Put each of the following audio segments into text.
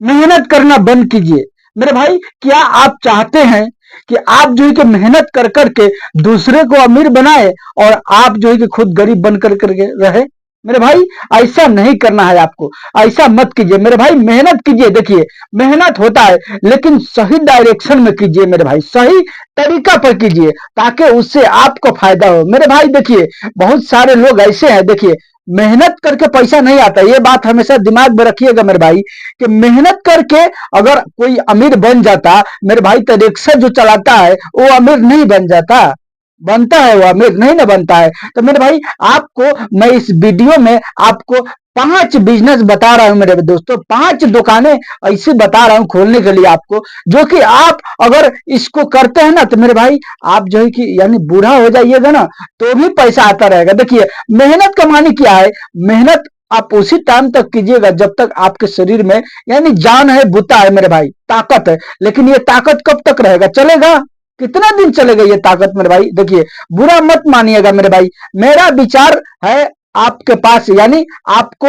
मेहनत करना बंद कीजिए। मेरे भाई, क्या आप चाहते हैं कि आप जो है कि मेहनत कर करके दूसरे को अमीर बनाए और आप जो है कि खुद गरीब बन कर करके रहे? मेरे भाई, ऐसा नहीं करना है आपको। ऐसा मत कीजिए मेरे भाई, मेहनत कीजिए। देखिए, मेहनत होता है लेकिन सही डायरेक्शन में कीजिए मेरे भाई, सही तरीका पर कीजिए ताकि उससे आपको फायदा हो। मेरे भाई देखिए, बहुत सारे लोग ऐसे हैं, देखिए, मेहनत करके पैसा नहीं आता, ये बात हमेशा दिमाग में रखिएगा मेरे भाई, कि मेहनत करके अगर कोई अमीर बन जाता मेरे भाई, तो रिक्शा जो चलाता है वो अमीर नहीं बन जाता, बनता है वो अमीर नहीं ना बनता है। तो मेरे भाई, आपको मैं इस वीडियो में आपको 5 बिजनेस बता रहा हूं मेरे दोस्तों, 5 दुकानें ऐसी बता रहा हूं खोलने के लिए आपको, जो कि आप अगर इसको करते हैं ना तो मेरे भाई, आप जो है कि यानी बूढ़ा हो जाइएगा ना तो भी पैसा आता रहेगा। देखिए, मेहनत कमानी क्या है? मेहनत आप उसी टाइम तक कीजिएगा जब तक आपके शरीर में यानी जान है, बुता है मेरे भाई, ताकत है। लेकिन ये ताकत कब तक रहेगा, चलेगा कितना दिन चलेगा ये ताकत मेरे भाई? देखिए, बुरा मत मानिएगा मेरे भाई, मेरा विचार है आपके पास, यानी आपको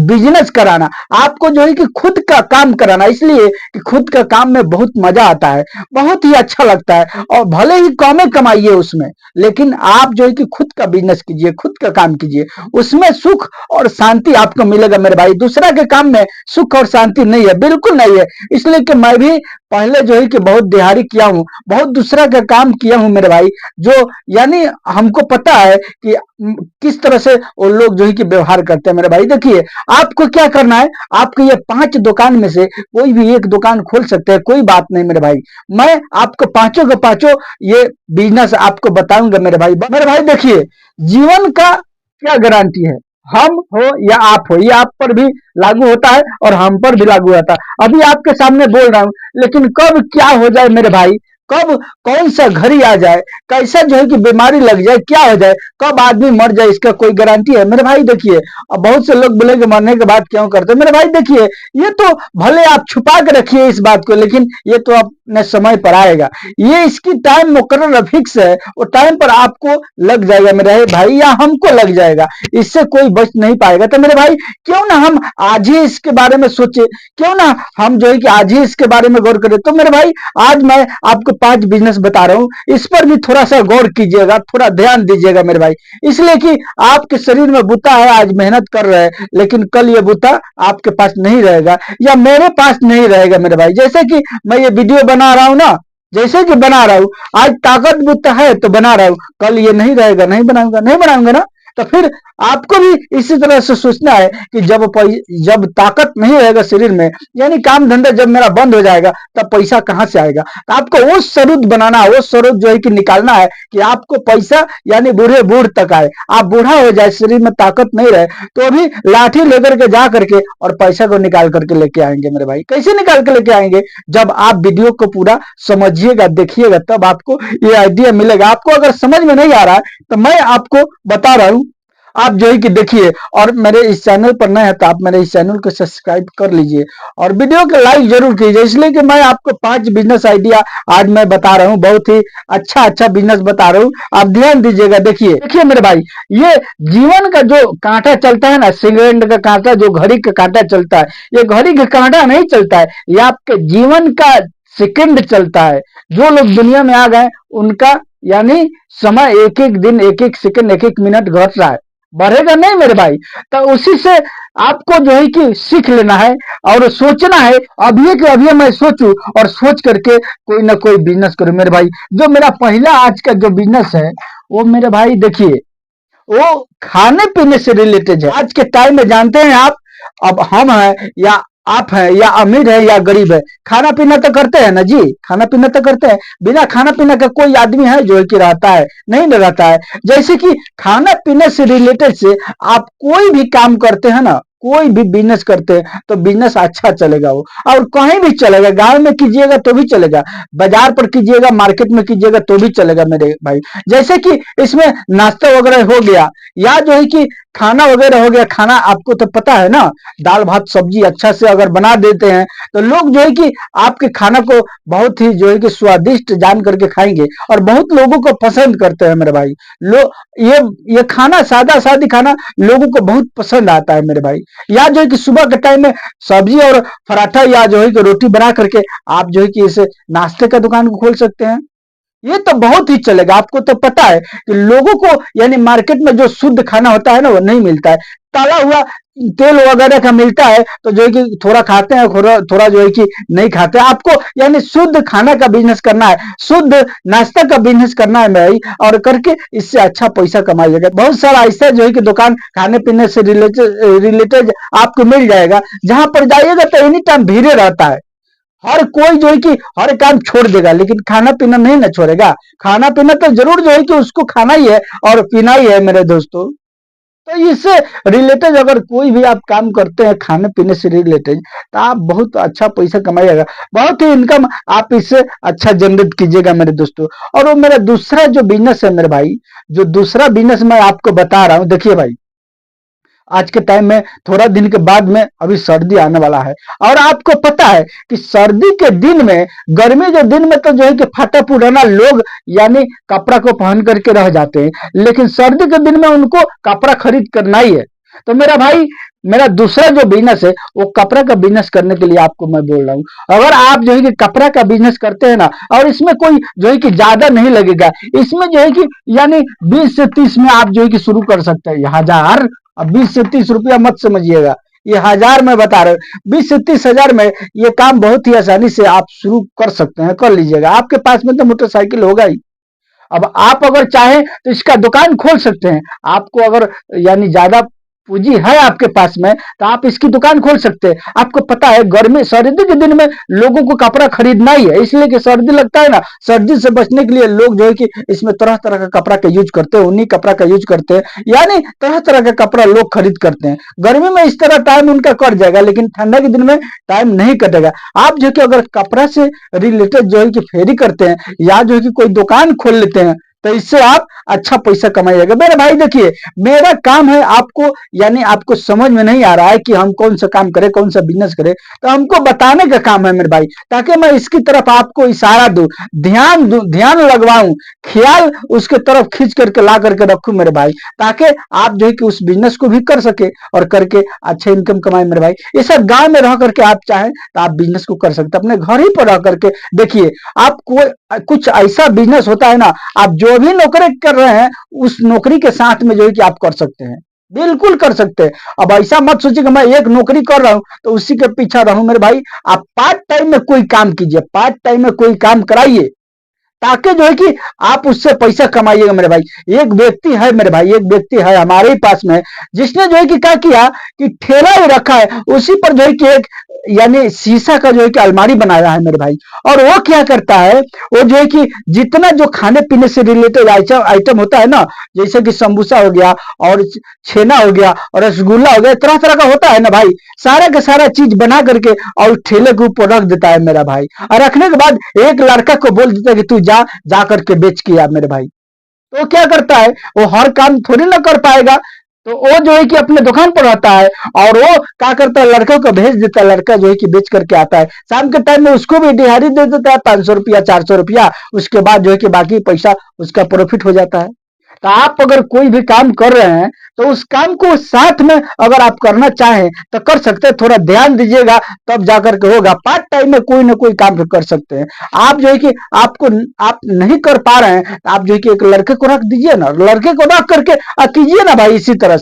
बिजनेस कराना, आपको जो है कि खुद का काम कराना, इसलिए कि खुद का काम में बहुत मजा आता है, बहुत ही अच्छा लगता है, और भले ही कम कमाइए उसमें, लेकिन आप जो है कि खुद का बिजनेस कीजिए, खुद का काम कीजिए, उसमें सुख और शांति आपको मिलेगा मेरे भाई। दूसरा के काम में सुख और शांति नहीं है, बिल्कुल नहीं है। इसलिए कि मैं भी पहले जो है कि बहुत दिहाड़ी किया हूं, बहुत दूसरा का काम किया हूं मेरे भाई, जो यानी हमको पता है कि किस तरह से वो लोग जो है कि व्यवहार करते हैं मेरे भाई। देखिए, आपको क्या करना है, आपको ये 5 दुकान में से कोई भी एक दुकान खोल सकते हैं, कोई बात नहीं मेरे भाई। मैं आपको पांचों के पांचों ये बिजनेस आपको बताऊंगा मेरे भाई। मेरे भाई देखिए, जीवन का क्या गारंटी है? हम हो या आप हो, ये आप पर भी लागू होता है और हम पर भी लागू होता है। अभी आपके सामने बोल रहा हूं, लेकिन कब क्या हो जाए मेरे भाई, कब कौन सा घड़ी आ जाए, कैसा जो है कि बीमारी लग जाए, क्या हो जाए, कब आदमी मर जाए, इसका कोई गारंटी है मेरे भाई? देखिए, अब बहुत से लोग बोलेंगे मरने के बाद क्यों करते, मेरे भाई देखिए, ये तो भले आप छुपा के रखिए इस बात को, लेकिन ये तो अपने समय पर आएगा। ये इसकी टाइम मुकर्रर फिक्स है, वो टाइम पर आपको लग जाएगा मेरे भाई, या हमको लग जाएगा, इससे कोई बच नहीं पाएगा। तो मेरे भाई, क्यों ना हम आज ही इसके बारे में सोचे, क्यों ना हम जो है कि आज ही इसके बारे में गौर करें। तो मेरे भाई, आज मैं आपको 5 बिजनेस बता रहा हूं, इस पर भी थोड़ा सा गौर कीजिएगा, थोड़ा ध्यान दीजिएगा मेरे भाई। इसलिए कि आपके शरीर में बूता है, आज मेहनत कर रहे हैं, लेकिन कल ये बूता आपके पास नहीं रहेगा, या मेरे पास नहीं रहेगा मेरे भाई। जैसे कि मैं ये वीडियो बना रहा हूं ना, जैसे कि बना रहा हूं, आज ताकत बूता है तो बना रहा हूं, कल ये नहीं रहेगा, नहीं बनाऊंगा, नहीं बनाऊंगा ना। तो फिर आपको भी इसी तरह से सोचना है कि जब ताकत नहीं रहेगा शरीर में, यानी काम धंधा जब मेरा बंद हो जाएगा, तब पैसा कहां से आएगा? तो आपको वो स्वरूप बनाना है, वो स्वरूप जो है कि निकालना है कि आपको पैसा यानी बूढ़े बूढ़ तक आए, आप बूढ़ा हो जाए, शरीर में ताकत नहीं रहे, तो अभी लाठी लेकर के जा करके और पैसा को निकाल करके लेके आएंगे मेरे भाई। कैसे निकाल के लेके आएंगे? जब आप वीडियो को पूरा समझिएगा, देखिएगा, तब आपको ये आइडिया मिलेगा। आपको अगर समझ में नहीं आ रहा है तो मैं आपको बता रहा हूं, आप जो है कि देखिए, और मेरे इस चैनल पर नए हैं तो आप मेरे इस चैनल को सब्सक्राइब कर लीजिए और वीडियो को लाइक जरूर कीजिए, इसलिए कि मैं आपको 5 बिजनेस आइडिया आज मैं बता रहा हूं, बहुत ही अच्छा अच्छा बिजनेस बता रहा हूं, आप ध्यान दीजिएगा। देखिए देखिए मेरे भाई, ये जीवन का जो कांटा चलता है ना, सेकंड का कांटा, जो घड़ी का कांटा चलता है, ये घड़ी का कांटा नहीं चलता है, ये आपके जीवन का सेकंड चलता है। जो लोग दुनिया में आ गए उनका यानी समय एक एक दिन, एक एक सेकंड, एक एक मिनट घट रहा है, बढ़ेगा नहीं मेरे भाई। तो उसी से आपको जो है कि सीख लेना है और सोचना है, अभी के अभी मैं सोचूं और सोच करके कोई ना कोई बिजनेस करूं मेरे भाई। जो मेरा पहला आज का जो बिजनेस है, वो मेरे भाई देखिए, वो खाने पीने से रिलेटेड है। आज के टाइम में जानते हैं आप, अब हम हैं या आप हैं या अमीर है या गरीब है, खाना पीना तो करते हैं ना जी, खाना पीना तो करते हैं। बिना खाना पीना का कोई आदमी है जो है कि रहता है? नहीं न रहता है। जैसे कि खाना पीने से रिलेटेड से आप कोई भी काम करते हैं ना, कोई भी बिजनेस करते हैं तो बिजनेस अच्छा चलेगा वो, और कहीं भी चलेगा, गांव में कीजिएगा तो भी चलेगा, बाजार पर कीजिएगा, मार्केट में कीजिएगा तो भी चलेगा मेरे भाई। जैसे कि इसमें नाश्ता वगैरह हो गया, या जो है कि खाना वगैरह हो गया, खाना आपको तो पता है ना, दाल भात सब्जी अच्छा से अगर बना देते हैं तो लोग जो है कि आपके खाना को बहुत ही जो है कि स्वादिष्ट जान करके खाएंगे और बहुत लोगों को पसंद करते हैं मेरे भाई। लोग ये खाना सादा सादी खाना लोगों को बहुत पसंद आता है मेरे भाई। या जो है कि सुबह के टाइम में सब्जी और पराठा या जो है कि रोटी बना करके आप जो है कि इसे नाश्ते का दुकान को खोल सकते हैं। ये तो बहुत ही चलेगा। आपको तो पता है कि लोगों को यानी मार्केट में जो शुद्ध खाना होता है ना वो नहीं मिलता है, तला हुआ तेल वगैरह का मिलता है, तो जो है कि थोड़ा खाते हैं, थोड़ा थोड़ा जो है कि नहीं खाते। आपको यानी शुद्ध खाना का बिजनेस करना है, शुद्ध नाश्ता का बिजनेस करना है भाई, और करके इससे अच्छा पैसा कमाइएगा। बहुत सारा ऐसा जो है कि दुकान खाने पीने से रिलेटेड आपको मिल जाएगा, जहां पर जाइएगा तो एनी टाइम भीड़े रहता है। हर कोई जो है कि हर काम छोड़ देगा, लेकिन खाना पीना नहीं ना छोड़ेगा। खाना पीना तो जरूर जो है कि उसको खाना ही है और पीना ही है मेरे दोस्तों। तो इससे रिलेटेड अगर कोई भी आप काम करते हैं खाने पीने से रिलेटेड, तो आप बहुत अच्छा पैसा कमाइएगा, बहुत ही इनकम आप इससे अच्छा जनरेट कीजिएगा मेरे दोस्तों। और वो मेरा दूसरा जो बिजनेस है मेरे भाई, जो दूसरा बिजनेस मैं आपको बता रहा हूँ, देखिए भाई, आज के टाइम में थोड़ा दिन के बाद में अभी सर्दी आने वाला है, और आपको पता है कि सर्दी के दिन में, गर्मी के दिन में तो जो है कि फटा पुराना लोग यानी कपड़ा को पहन करके रह जाते हैं, लेकिन सर्दी के दिन में उनको कपड़ा खरीद करना ही है। तो मेरा भाई, मेरा दूसरा जो बिजनेस है वो कपड़ा का बिजनेस करने के लिए आपको मैं बोल रहा हूँ। अगर आप जो है कि कपड़ा का बिजनेस करते हैं ना, और इसमें कोई जो है कि ज्यादा नहीं लगेगा, इसमें जो है कि यानी 20 से 30 में आप जो है कि शुरू कर सकते हैं। 1000, अब 20 से 30 रुपया मत समझिएगा, ये हजार में बता रहे हो। 20 से 30 हजार में ये काम बहुत ही आसानी से आप शुरू कर सकते हैं, कर लीजिएगा। आपके पास में तो मोटरसाइकिल होगा ही। अब आप अगर चाहें तो इसका दुकान खोल सकते हैं। आपको अगर यानी ज्यादा पूंजी है आपके पास में, तो आप इसकी दुकान खोल सकते हैं। आपको पता है गर्मी सर्दी के दिन में लोगों को कपड़ा खरीदना ही है, इसलिए कि सर्दी लगता है ना, सर्दी से बचने के लिए लोग जो है कि इसमें तरह तरह का कपड़ा का यूज करते हैं, उन्हीं कपड़ा का यूज करते हैं, यानी तरह तरह का कपड़ा लोग खरीद करते हैं। गर्मी में इस तरह टाइम उनका कट जाएगा, लेकिन ठंडा के दिन में टाइम नहीं कटेगा। आप जो कि अगर कपड़ा से रिलेटेड जो है कि फेरी करते हैं, या जो है कि कोई दुकान खोल लेते हैं, तो इससे आप अच्छा पैसा कमाइएगा मेरे भाई। देखिए, मेरा काम है आपको यानी आपको समझ में नहीं आ रहा है कि हम कौन सा काम करें, कौन सा बिजनेस करें, तो हमको बताने का काम है मेरे भाई, ताकि मैं इसकी तरफ आपको इशारा दूं, ध्यान लगवाऊं, ख्याल उसके तरफ खींच करके ला करके रखूं मेरे भाई, ताकि आप जो है कि उस बिजनेस को भी कर सके और करके अच्छे इनकम कमाए मेरे भाई। ये सब गांव में रह करके आप चाहें तो आप बिजनेस को कर सकते हैं, अपने घर ही पर रह करके। देखिए, आप कोई कुछ ऐसा बिजनेस होता है ना, आप जो भी नौकरी कर रहे हैं उस नौकरी के साथ में जो है कि आप कर सकते हैं, बिल्कुल कर सकते हैं। अब ऐसा मत सोचिए कि मैं एक नौकरी कर रहा हूं तो उसी के पीछे रहूं मेरे भाई। आप पार्ट टाइम में कोई काम कीजिए, पार्ट टाइम में कोई काम कराइए, ताकि जो है कि आप उससे पैसा कमाइएगा मेरे भाई। एक व्यक्ति है मेरे भाई, एक व्यक्ति है हमारे ही पास में, जिसने जो है कि क्या किया कि ठेला ही रखा है, उसी पर जो है कि एक यानी शीशा का जो है कि अलमारी बनाया है मेरे भाई। और वो क्या करता है, वो जो है कि जितना जो खाने पीने से रिलेटेड आइटम होता है ना, जैसे कि समोसा हो गया और छेना हो गया और रसगुल्ला हो गया, तरह तरह का होता है ना भाई, सारा का सारा चीज बना करके और ठेले के ऊपर रख देता है मेरा भाई। और रखने के बाद एक लड़का को बोल देता है कि तू जा करके बेच के आ मेरे भाई। तो क्या करता है, वो हर काम थोड़ी ना कर पाएगा, तो वो जो है कि अपने दुकान पर रहता है, और वो क्या करता है, लड़के को भेज देता है, लड़का जो है कि बेच करके आता है। शाम के टाइम में उसको भी दिहाड़ी दे देता है, 500 रुपया 400 रुपया। उसके बाद जो है कि बाकी पैसा उसका प्रॉफिट हो जाता है। तो आप अगर कोई भी काम कर रहे हैं तो उस काम को साथ में अगर आप करना चाहें तो कर सकते हैं, थोड़ा ध्यान दीजिएगा तब जाकर के होगा। पार्ट टाइम में कोई ना कोई काम कर सकते हैं। आप जो है कि आप नहीं कर पा रहे हैं, तो आप जो है कि एक लड़के को रख दीजिए ना, लड़के को रख करके कीजिए ना भाई, इसी तरह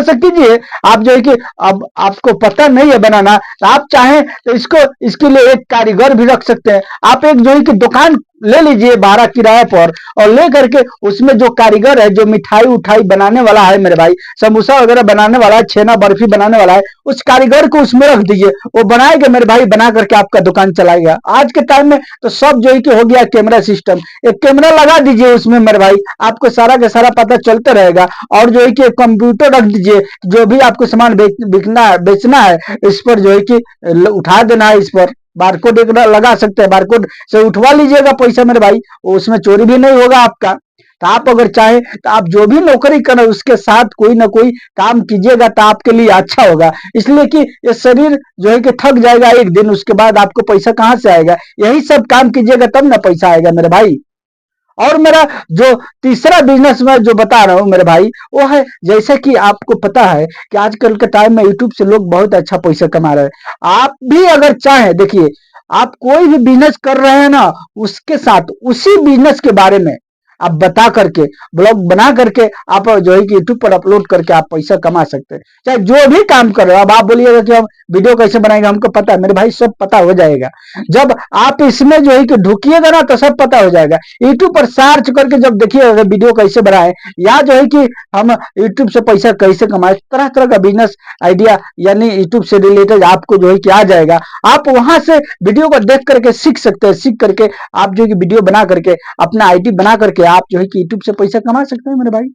से कीजिए। आप जो है कि अब आपको पता नहीं है बनाना, तो आप चाहें तो इसके लिए एक कारीगर भी रख सकते हैं। आप एक जो है कि दुकान ले लीजिए भाड़ा किराए पर, और ले करके उसमें जो कारीगर है, जो मिठाई उठाई बनाने वाला है मेरे भाई, समोसा वगैरह बनाने वाला है, छेना बर्फी बनाने वाला है, उस कारीगर को उसमें रख दीजिए। वो बनाएगा मेरे भाई, बना करके आपका दुकान चलाएगा। आज के टाइम में तो सब जो है कि हो गया कैमरा सिस्टम, एक कैमरा लगा दीजिए उसमें मेरे भाई, आपको सारा का सारा पता चलता रहेगा। और जो है कि कंप्यूटर रख दीजिए, जो भी आपको सामान बिकना है, बेचना है, इस पर जो है कि उठा देना है, इस पर बारकोड एक लगा सकते हैं, बारकोड से उठवा लीजिएगा पैसा मेरे भाई, उसमें चोरी भी नहीं होगा आपका। तो आप अगर चाहे तो आप जो भी नौकरी करें उसके साथ कोई ना कोई काम कीजिएगा तो आपके लिए अच्छा होगा। इसलिए कि ये शरीर जो है कि थक जाएगा एक दिन, उसके बाद आपको पैसा कहाँ से आएगा? यही सब काम कीजिएगा तब ना पैसा आएगा मेरे भाई। और मेरा जो तीसरा बिजनेस मैं जो बता रहा हूँ मेरे भाई, वो है जैसे कि आपको पता है कि आजकल के टाइम में यूट्यूब से लोग बहुत अच्छा पैसा कमा रहे हैं। आप भी अगर चाहें, देखिए, आप कोई भी बिजनेस कर रहे हैं ना, उसके साथ उसी बिजनेस के बारे में आप बता करके, ब्लॉग बना करके आप जो है कि यूट्यूब पर अपलोड करके आप पैसा कमा सकते हैं। चाहे जो भी काम कर रहे हो। अब आप बोलिएगा कि हम वीडियो कैसे बनाएंगे, हमको पता है मेरे भाई, सब पता हो जाएगा। जब आप इसमें जो है कि ढुकिएगा ना तो सब पता हो जाएगा। यूट्यूब पर सर्च करके जब देखिएगा वीडियो कैसे बनाए, या जो है कि हम यूट्यूब से पैसा कैसे कमाए, तरह तरह का बिजनेस आइडिया यानी यूट्यूब से रिलेटेड आपको जो है कि आ जाएगा। आप वहां से वीडियो को देख करके सीख सकते हैं। सीख करके आप जो है कि वीडियो बना करके अपना आईडी बना करके आप जो है कि यूट्यूब से पैसा कमा सकते हैं मेरे भाई।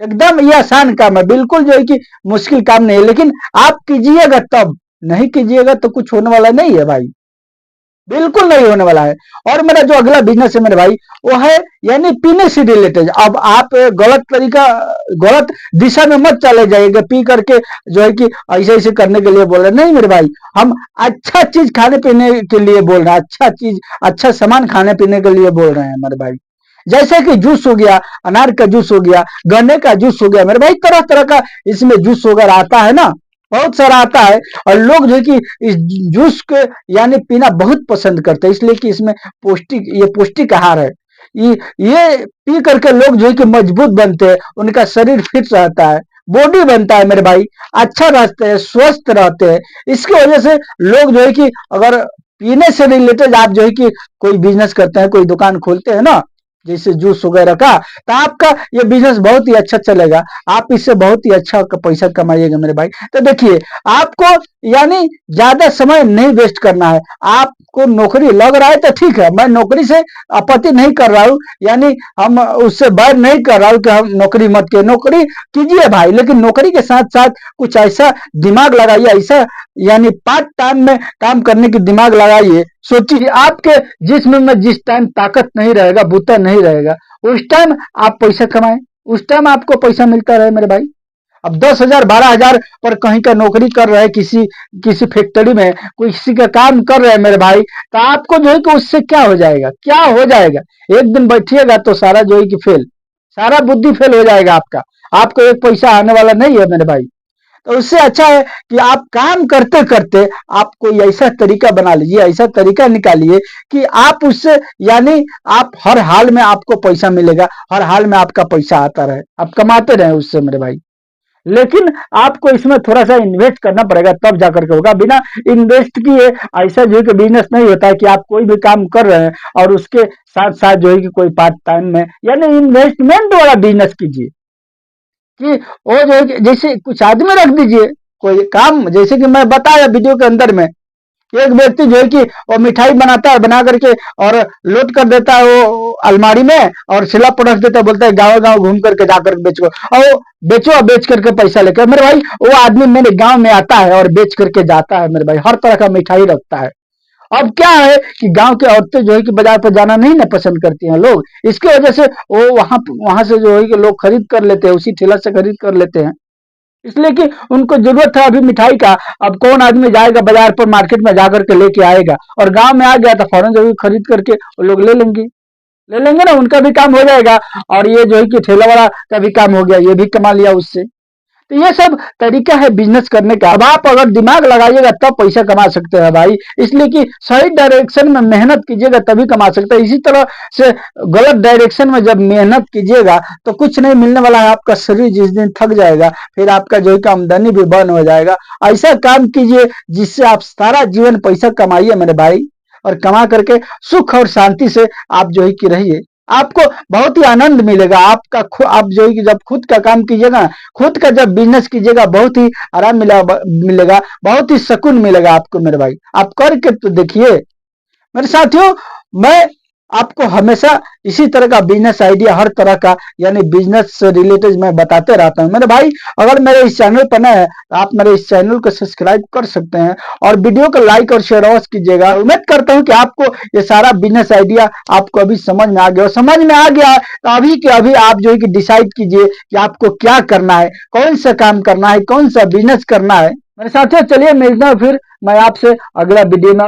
एकदम ये आसान काम है, बिल्कुल जो है कि मुश्किल काम नहीं है। लेकिन आप कीजिएगा तब, नहीं कीजिएगा तो कुछ होने वाला नहीं है भाई, बिल्कुल नहीं होने वाला है। और मेरा जो अगला बिजनेस है मेरे भाई, वो है यानी पीने से रिलेटेड। अब आप गलत तरीका, गलत दिशा में मत चले जाइएगा पी करके जो है कि ऐसे ऐसे करने के लिए बोल रहे हैं। नहीं मेरे भाई, हम अच्छा चीज खाने पीने के लिए बोल रहे हैं, अच्छा चीज, अच्छा सामान खाने पीने के लिए बोल रहे हैं मेरे भाई। जैसे कि जूस हो गया, अनार का जूस हो गया, गन्ने का जूस हो गया मेरे भाई, तरह तरह का इसमें जूस वगैरह आता है ना, बहुत सारा आता है। और लोग जो है कि इस जूस के यानी पीना बहुत पसंद करते हैं, इसलिए कि इसमें पौष्टिक, ये पौष्टिक आहार है। ये पी करके लोग जो है कि मजबूत बनते हैं, उनका शरीर फिट रहता है, बॉडी बनता है मेरे भाई, अच्छा रहते हैं, स्वस्थ रहते हैं। इसकी वजह से लोग जो है कि अगर पीने से रिलेटेड आप जो है कि कोई बिजनेस करते हैं, कोई दुकान खोलते हैं ना, जैसे जूस वगैरह का, तो आपका ये बिजनेस बहुत ही अच्छा चलेगा। आप इससे बहुत ही अच्छा पैसा कमाइएगा मेरे भाई। तो देखिए, आपको यानी ज्यादा समय नहीं वेस्ट करना है। आपको नौकरी लग रहा है तो ठीक है, मैं नौकरी से आपत्ति नहीं कर रहा हूँ, यानी हम उससे बैर नहीं कर रहा हूँ कि हम नौकरी मत कीजिए, नौकरी कीजिए भाई, लेकिन नौकरी के साथ साथ कुछ ऐसा दिमाग लगाइए, ऐसा यानी पार्ट टाइम में काम करने की दिमाग लगाइए। सोचिए आपके जिस्म में जिस टाइम ताकत नहीं रहेगा, बूता नहीं रहेगा, उस टाइम आप पैसा कमाएं, उस टाइम आपको पैसा मिलता रहे मेरे भाई। अब 10,000 12,000 पर कहीं का नौकरी कर रहे हैं, किसी किसी फैक्ट्री में कोई किसी का काम कर रहे हैं मेरे भाई, तो आपको जो है कि उससे क्या हो जाएगा, क्या हो जाएगा? एक दिन बैठिएगा तो सारा जो है कि फेल, सारा बुद्धि फेल हो जाएगा आपका, आपको एक पैसा आने वाला नहीं है मेरे भाई। तो उससे अच्छा है कि आप काम करते करते आप कोई ऐसा तरीका बना लीजिए, ऐसा तरीका निकालिए कि आप उससे यानी आप हर हाल में आपको पैसा मिलेगा, हर हाल में आपका पैसा आता रहे, आप कमाते रहे उससे मेरे भाई। लेकिन आपको इसमें थोड़ा सा इन्वेस्ट करना पड़ेगा, तब जाकर के होगा। बिना इन्वेस्ट किए ऐसा जो है कि बिजनेस नहीं होता है कि आप कोई भी काम कर रहे हैं और उसके साथ साथ जो है कि कोई पार्ट टाइम में यानी इन्वेस्टमेंट वाला बिजनेस कीजिए। कि वो जो है कि जैसे कुछ आदमी रख दीजिए, कोई काम, जैसे कि मैं बताया वीडियो के अंदर में, एक व्यक्ति जो है कि वो मिठाई बनाता है, बना करके और लोड कर देता है वो अलमारी में, और सिला पर रख देता है, बोलता है गाँव गाँव घूम करके जाकर बेचो, और वो बेचो और बेच करके पैसा लेकर मेरे भाई, वो आदमी मेरे गांव में आता है और बेच करके जाता है मेरे भाई, हर तरह का मिठाई रखता है। अब क्या है कि गांव की औरतें जो है कि बाजार पर जाना नहीं ना पसंद करती हैं लोग, इसकी वजह से वो वहां वहां से जो है कि लोग खरीद कर लेते हैं, उसी ठेला से खरीद कर लेते हैं, इसलिए कि उनको जरूरत है अभी मिठाई का। अब कौन आदमी जाएगा बाजार पर, मार्केट में जाकर के लेके आएगा, और गांव में आ गया तो फौरन जो है खरीद करके वो लोग ले लेंगे, ले लेंगे ना, उनका भी काम हो जाएगा, और ये जो है कि ठेला वाला का भी काम हो गया, ये भी कमा लिया उससे। तो ये सब तरीका है बिजनेस करने का। अब आप अगर दिमाग लगाइएगा तब पैसा कमा सकते हैं भाई, इसलिए कि सही डायरेक्शन में मेहनत कीजिएगा तभी कमा सकते हैं। इसी तरह से गलत डायरेक्शन में जब मेहनत कीजिएगा तो कुछ नहीं मिलने वाला है। आपका शरीर जिस दिन थक जाएगा, फिर आपका जो है कि आमदनी भी बंद हो जाएगा। ऐसा काम कीजिए जिससे आप सारा जीवन पैसा कमाइए मेरे भाई, और कमा करके सुख और शांति से आप जो है कि रहिए। आपको बहुत ही आनंद मिलेगा। आप जो है कि जब खुद का काम कीजिएगा, खुद का जब बिजनेस कीजिएगा, बहुत ही आराम मिलेगा, बहुत ही सुकून मिलेगा आपको मेरे भाई। आप करके तो देखिए मेरे साथियों। मैं आपको हमेशा इसी तरह का बिजनेस आइडिया, हर तरह का यानी बिजनेस से रिलेटेड मैं बताते रहता हूं। मेरे भाई अगर मेरे इस चैनल पर नए हैं तो आप मेरे इस चैनल को सब्सक्राइब कर सकते हैं और वीडियो को लाइक और शेयर अवश्य कीजिएगा। उम्मीद करता हूं कि आपको ये सारा बिजनेस आइडिया आपको अभी समझ में आ गया, और समझ में आ गया तो अभी के अभी आप जो है कि डिसाइड कीजिए कि आपको क्या करना है, कौन सा काम करना है, कौन सा बिजनेस करना है। मेरे साथियों चलिए मिलते हैं फिर मैं आपसे अगला वीडियो में।